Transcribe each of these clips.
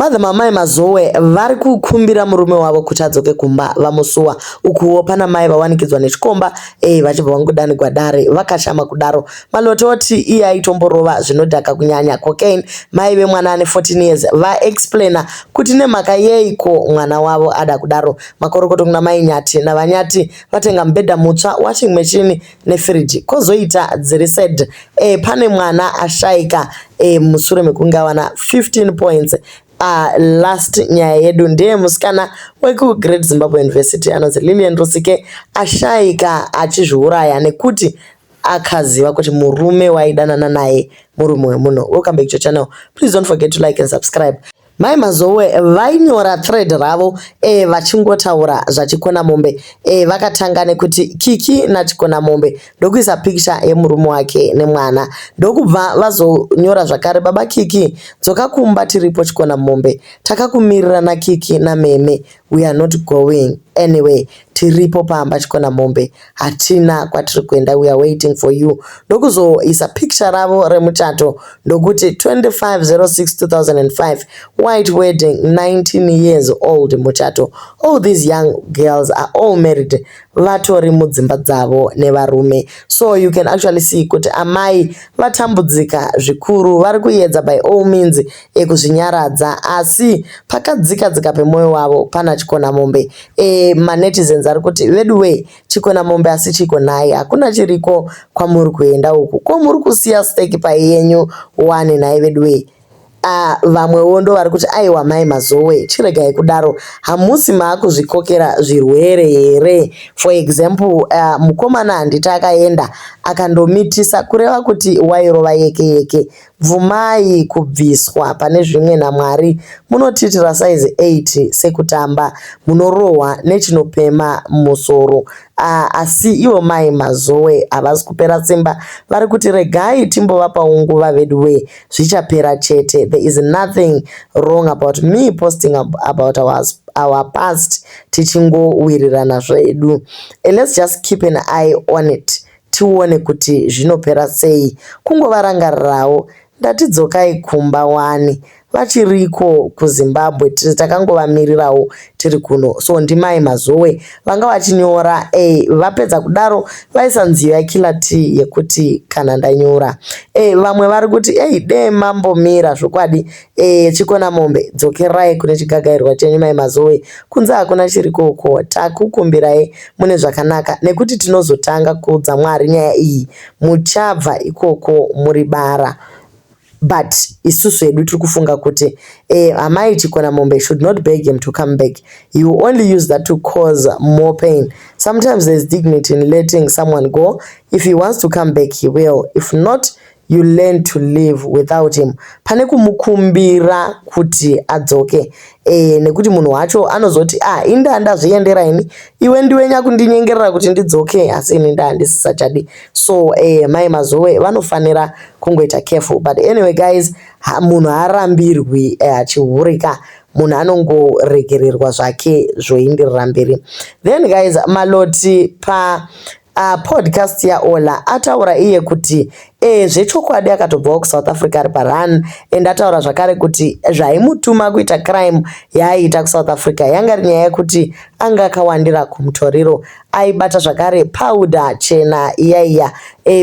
Madzimai Mazoe vari kukumbira murume wavo kuti adzoke kumba vamusuwa. Ukuwo pana mai vawanikidzwa nechikomba vachibva vangodani gwadare vakashama kudaro. Maloti oti iye aitomborova zvinodhaka kunyanya cocaine. Mai vemwana ane 14 years vaexplaina kuti nemhaka yeiko mwana wavo ada kudaro. Makorokoto kuna mai Nyati navanyati vatenga mubhedha mutsva, washing machine nefriji. Kozoita dziri said pane mwana ashaika mushure mekunge awana 15 points. Last nyaya yedu ndeye musikana weku Zimbabwe University anonzi Lilian Rusike ashaika achizviuraya nekuti akaziva kuti murume waidanana naye murume wemunhu. Welcome back to your channel. Please don't forget to like and subscribe. Mai Mazoe vainyora thread ravo vachingotaura zvachikona mombe vakatanga nekuti Kiki nachikona mombe ndokuisa picture yemurume wake nemwana, ndokubva vazonyora zvakare baba Kiki dzoka kumba tiripo chikona mombe takakumirira na Kiki nameme, we are not going anyway, tiripo pamba chikona mombe hatina kwatiri kuenda, we are waiting for you. Ndokuzoisa picture ravo remuchato ndokuti 25/06/2005 white wedding, 19 years old muchato. All these young girls are all married, vatori mudzimba dzavo nevarume. So you can actually see kuti amai vatambudzika zvikuru, vari kuedza by all means kuzvinyaradza, asi pakadzika pemoyo wavo pana chikona mombe. Manetizens ari kuti veduwe chikona mombe asi chikonai, hakuna chiriko kwamuri kuenda uku, ko muri kusiya stake pai yenyu one nai veduwe. Vamwewo ndo vari kuti aiwa Mai Mazoe chiregai kudaro, hamusi maakuzvikokera zvirwere here. For example, mukomana handiti akaenda akandomitisa kureva kuti wairova yeke bvumai kubviswa pane zvimwe naMwari. Munotitira size 8 sekutamba, munorohwa nechinopema musoro. Asi ivo Mai Mazoe havasi kupera simba, vari kuti regai timbovapa nguva veduwe zvichapera chete. There is nothing wrong about me posting about our past tichingowirirana zvedu. Let's just keep an eye on it, tione kuti zvinopera sei. Kungovarangarirawo ndatidzokai kumba wani vachiriko kuZimbabwe, takangovamirirawo tiri kuno. So ndimai Mazoe vanga vachinyora vapedza kudaro vaisa nziyo yakila tea yekuti kana ndanyura. Vamwe vari kuti de mambomira zvokwadi chikona mombe dzokerai kune chigagairwa chenyu Mai Mazoe, kunze hakuna chirikoko, takukumbirai mune zvakanaka nekuti tinozotanga kuudza Mwari nyaya iyi muchabva ikoko muri bara. But isusu edu tiri kufunga kuti amai chikona mombe should not beg him to come back. You only use that to cause more pain. Sometimes there's dignity in letting someone go. If he wants to come back, he will. If not, you learn to live without him. Pane kumukumbira kuti adzoke nekuti munhu wacho anozoti inda ndazviendera ini, iwe ndiwe nyakundinyengerera kuti ndidzoke, asi ini ndandisisachadi. So Mai Mazoe vanofanira kungoita careful. But anyway guys, munhu harambirwi achihurika, munhu anongoregererwa zvake zvoenderera mberi. Then guys, Maloti podcast ya Ola ataura iye kuti zvechokwadi akatobva kuSouth Africa ari parun, and ataura zvakare kuti zvaimutuma kuita crime yaita kuSouth Africa yanga iri nyaya yekuti anga akawandira kumutoriro, aibata zvakare powder chena iya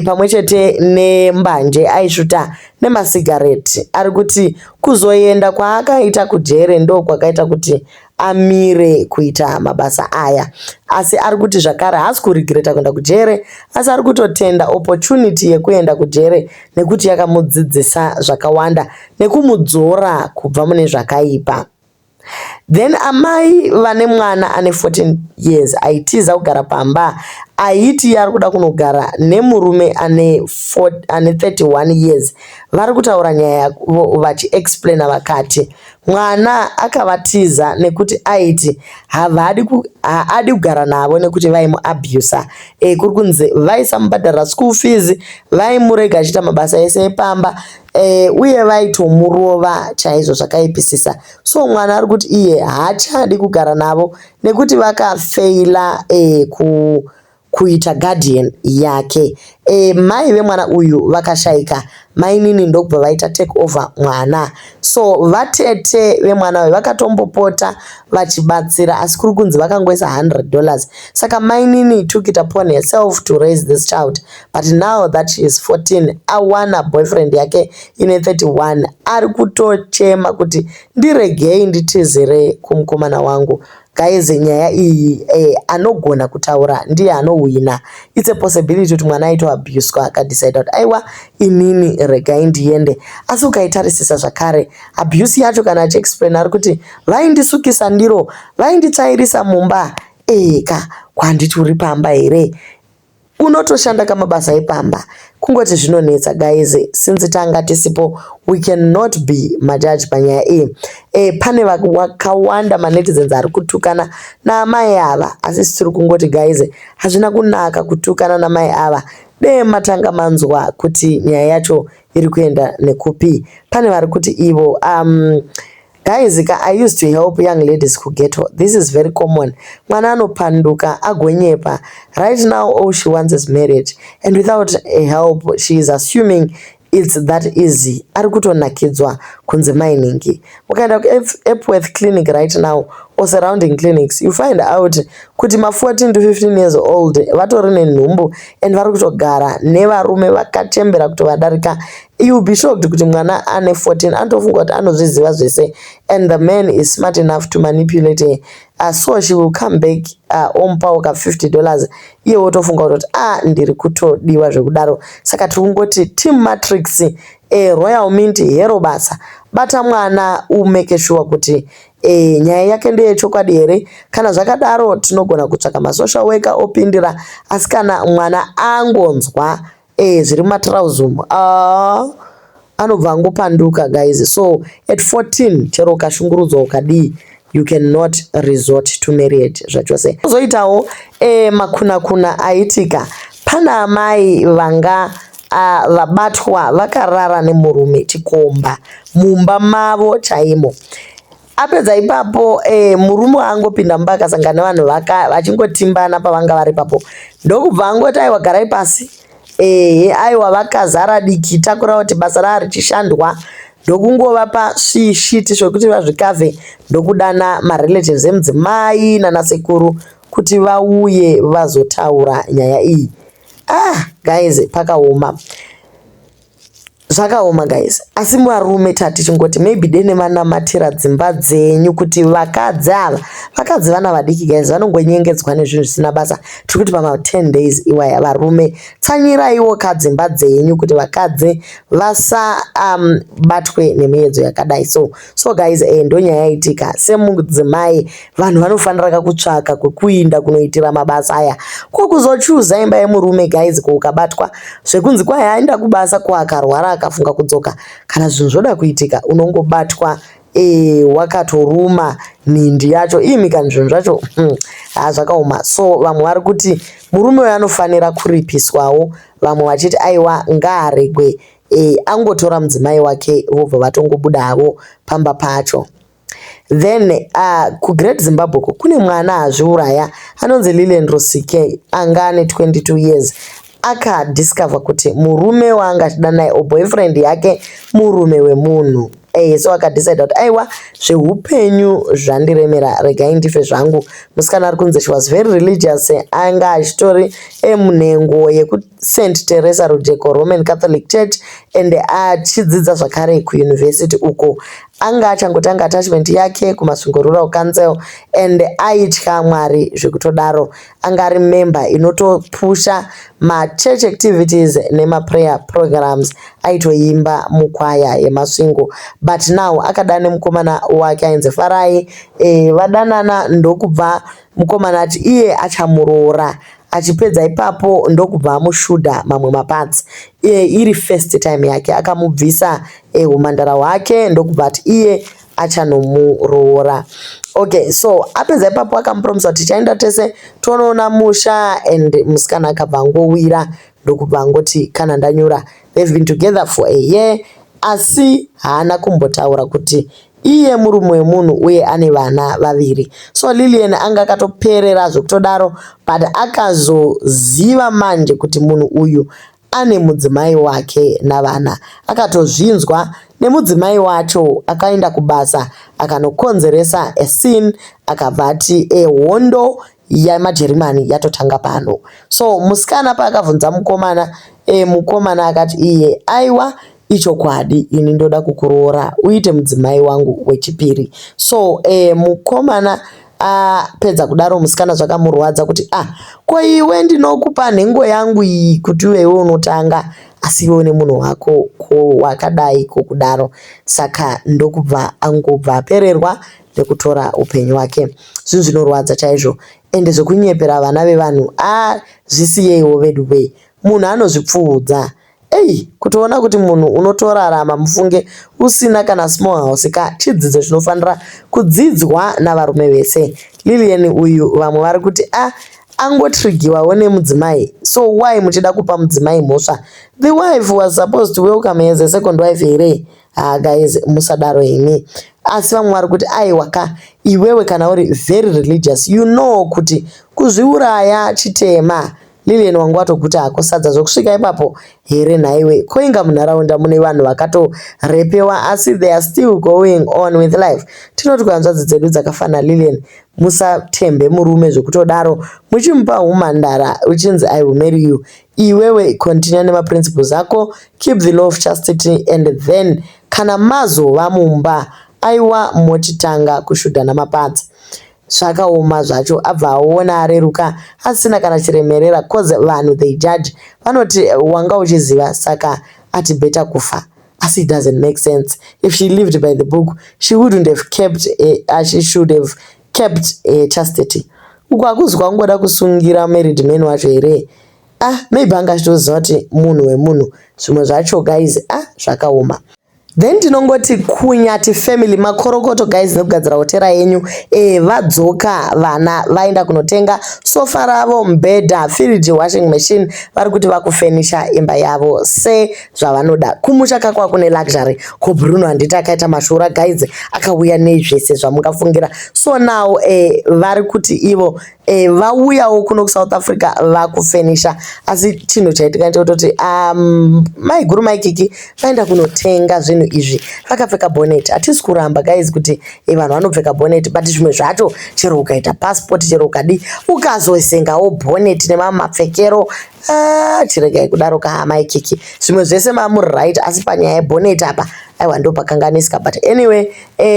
pamwechete nembanje aisvuta nemasigareti. Ari kuti kuzoenda kwaakaita kujere ndo kwakaita kuti amire kuita mabasa aya, asi ari kuti zvakare haasi kurigreta kuenda kujere, asi ari kutotenda opportunity yekuenda kujere nekuti yakamudzidzisa zvakawanda nekumudzora kubva mune zvakaipa. Then amai vane mwana ane 14 years aitiza kugara pamba, aiti ari kuda kunogara nemurume ane 31 years. Vari kutaura nyaya vachiexplaina vakati mwana akavatiza nekuti aiti haadi kugara navo nekuti vaimuabusa. Kuri kunzi vaisamubhadharira school fees, vaimurega achiita mabasa ese epamba, uye vaitomurova chaizvo zvakaipisisa. So mwana ari kuti iye haachadi kugara navo nekuti vakafeila kuita guardian yake. Mai vemwana uyu vakashaika, mai nini ndokubva vaita take over mwana. So vatete vemwana uyu vakatombopota vachibatsira, asi kuri kunzi vakangoisa $100. Saka mai nini took it upon herself to raise this child, but now that she is 14 awana boyfriend yake ine 31 ari kutochema kuti ndiregei nditizire kumukomana wangu. Guys, nyaya iyi anogona kutaura ndiye anowina. It's a possibility kuti mwana aitwa abuse kwa akadecide kuti aiwa inini regai ndiende. Asi ukaitarisisa zvakare abuse yacho kana achiexplain ari kuti vaindisukisa ndiro, vainditsairisa mumba, ka kwanditi uri pamba here, unotoshanda kamabasa epamba. Kungoti zvinonetsa guys, since tanga tisipo we cannot be majudge panyaya iyi. Pane vakawanda manetizens ari kutukana namai ava, asi tiri kungoti guys hazvina kunaka kutukana namai ava. Matanga manzwa kuti nyaya yacho iri kuenda nekupi. Pane vari kuti ivo guys, I used to help young ladies kugeto. This is very common. Mwana anopanduka agonyepa. Right now all she wants is marriage, and without a help she is assuming it's that easy. Ari kutonakidzwa kunze mainingi. Ukaenda ku Epworth clinic right now or surrounding clinics, you find out kuti ma 14 to 15 years old vatori nenhumbu and vari kutogara nevarume vakachembera kutovadarika. You'll be shocked kuti mwana ane 14 anotofunga kuti anozviziva zvese, and the man is smart enough to manipulate her. So she will come back omupauka $50, iye wotofunga kuti ndiri kutodiwa zvekudaro. Saka tiri kungoti team matrix, royal mint hero basa. Bata mwana umeke sure kuti nyaya yake ndeyechokwadi here. Kana zvakadaro tinogona kutsvaka masocial worker opindira, asi kana mwana angonzwa zviri matrauzum anobva angopanduka guys. So at 14 chero ukashungurudzwa ukadii, you cannot resort to marriage zvachose. Zoitawo makuna aitika. Pana amai vanga vabatwa vakarara nemurume chikomba mumba mavo chaimo. Apedza ipapo murume angopinda mumba akasangana nevanhu vachingotimbana pavanga vari papo. Ndokubva angoti aiwa garai pasi, aiwa vakazara diki takura kuti basa rari richishandwa. Ndokungovapa zvishiti zvokuti vazvikavhe, ndokudana marelatives emudzimai nanasekuru kuti vauye vazotaura nyaya iyi. Guys, pakaoma. Zvakaoma guys. Asi muvarume tati chingoti maybe dene vanamatira dzimba dzenyu kuti vakadzi ava. Vakadzi vana vadiki guys vanongonyengedzwa nezvinhu zvisina basa. Tiri kuti pama 10 days iwaya varume tsanyiraiwo kadzimba dzenyu kuti vakadzi vasa batwe nemiedzo yakadai. So guys, ndo nyaya yaitika. Semudzimai vanhu vanofanira kutsvaka kwekuinda kunoitira mabasa aya. Kokuzochuza imba yemurume guys ukabatwa zvekunzi kwai aenda kubasa kwakarwara akafunga kudzoka. Kana zvinhu zvoda kuitika unongobatwa wakatoruma nhindi yacho imika zvinhu zvacho zvakaoma. So vamwe vari kuti murume uyu anofanira kuripiswawo, vamwe vachiti aiwa ngaaregwe angotora mudzimai wake vobva vatongobudavo pamba pacho. Then kuGreat Zimbabwe kune mwana azviuraya anonzi Lilendro CK anga ane 22 years. Akadiscover kuti murume waangachida naye boyfriend yake murume wemunhu. So akadecide kuti aiwa zveupenyu zvandiremera regai ndife zvangu. Musikana ari kunzi she was very religious, anga achitori munhengo yeku-St. Teresa Rojeko Roman Catholic Church, and achidzidza zvakare kuuniversity uko. Anga achangotanga attachment yake kumasungurura council, and aitya Mwari zvekutodaro. Anga ari member inotopusha ma-church activities nema-prayer programs, aitoimba mukwaya yemasvingo. But now akadane mukomana wake ainzi Farai, vadanana ndokubva mukomana ati iye achamuroora. Achipedza ipapo ndokubva amushuda mamwe maparts. Iri first time yake akamubvisa umhandara hwake ndokubva ati iye achanomuroora. Okay, so apedza ipapo akamupromisa kuti tichaenda tese tonoona musha, and musikana akabva angowira ndokubva angoti kana ndanyura. They've been together for a year, asi haana kumbotaura kuti iye murume wemunhu uye ane vana vaviri. So Lilian anga akatoperera zvekutodaro, but akazoziva manje kuti munhu uyu ane mudzimai wake navana. Akatozvinzwa nemudzimai wacho, akaenda kubasa akanokonzeresa a scene, akabva ati hondo yamaJerimani yatotanga pano. So musikana paakabvunza mukomana, mukomana akati iye aiwa ichokwadi, ini ndoda kukuroora uite mudzimai wangu wechipiri. So mukomana pedza kudaro musikana zvakamurwadza kuti ko iwe ndinokupa nhengo yangu iyi kuti iwewe unotanga, asi iwe nemunhu wako ko wakadai kokudaro. Saka ndokubva angobva apererwa nekutora upenyu wake. Zvinhu zvinorwadza chaizvo, ende zvekunyepera vana vevanhu zvisiyeiwo vedu vei. Munhu anozvipfuudza. Kutoona kuti munhu unotorarama mufunge usina kana small house ka chidzidzo chinofanira kudzidzwa navarume vese. Lilian uyu vamwe vari kuti angotrigiwawo nemudzimai, so why muchida kupa mudzimai mhosva? The wife was supposed to welcome her as a second wife here. Guys, musadaro imi. Asi vamwe vari kuti aiwa ka iwewe kana uri very religious, you know kuti kuzviuraya chitema. Lilian wangu watokuta akosadza zvokusvika ipapo here nhaiwe. Koinga munharaunda mune vanhu vakatorepewa asi they are still going on with life. Tinoti kuhanzvadzi dzedu dzakafana Lilian, musatembe murume zvekutodaro muchimupa humhandara uchinzi I will marry you. Iwewe continue nemaprinciples ako, keep the law of chastity, and then kana mazova mumba aiwa mochitanga kushudha mapadza. Zvakaoma zvacho, abva aona areruka asina kana chiremerera, cause vanhu they judge, vanoti wanga uchiziva saka ati better kufa. Asi it doesn't make sense. If she lived by the book, she wouldn't have kept she should have kept chastity. Uku hakuzwa kungoda kusungira married men wacho here. Maybe angachitoziva kuti munhu wemunhu. Zvimwe zvacho guys, zvakaoma. Then tinongoti kunyati family makorokoto guys nekugadzira hotera yenyu vadzoka vana vaenda kunotenga sofa ravo, mbedha, fridge, washing machine, vari kuti vakufenisha imba yavo se zvavanoda. Kumusha kakwa kune luxury. Ko Bruno handiti akaita mashura guys, akauya nezvese zvamungafungira. So now vari kuti ivo vauyawo kuno kuSouth Africa vakufenisha, asi chinhu chaitika ndechekuti maiguru maikiki vaenda kunotenga zvinhu izvi vakapfeka bonnet. Hatisi kuramba guys kuti vanhu vanopfeka bonnet, but zvimwe zvacho chero ukaita passport, chero ukadi ukazosengawo bonnet nemamapfekero, chiregai kudaro maikiki. Zvimwe zvese mamuri right, asi panyaya yebonnet apa aiwa ndopakanganisika. But anyway,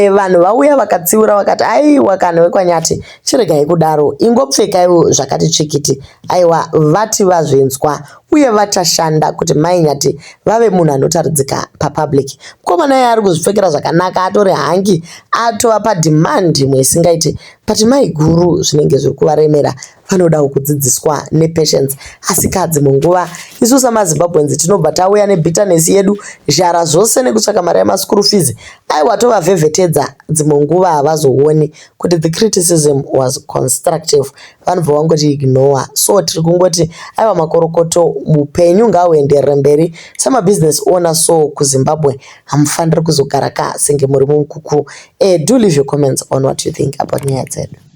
vanhu vauya vakatsiura vakati aiwa kana wekwanyati chiregai kudaro, ingopfekaiwo zvakati tsvikiti. Aiwa vati vazvenzwa uye vachashanda kuti mainyati vave munhu anotaridzika papublic. Mukomana naye ari kuzvipfekera zvakanaka, atori hangi, atova pademand imwe isingaiti. But maiguru zvinenge zviri kuvaremera, vanodawo kudzidziswa nepatience. Asi kadzi munguva isu samaZimbabweans tinobva tauya nebitterness yedu, zhara zvose nekutsvaka mari yamaschool fees. Aiwa tovavhevhetedza, dzimwe nguva havazooni kuti the criticism was constructive, vanobva vangoti ignore. So tiri kungoti aiwa makorokoto, upenyu ngahuenderere mberi samabusiness owner. So kuZimbabwe hamufaniri kuzogara senge muri mumukuku. Do leave your comments on what you think about nyaya dzedu.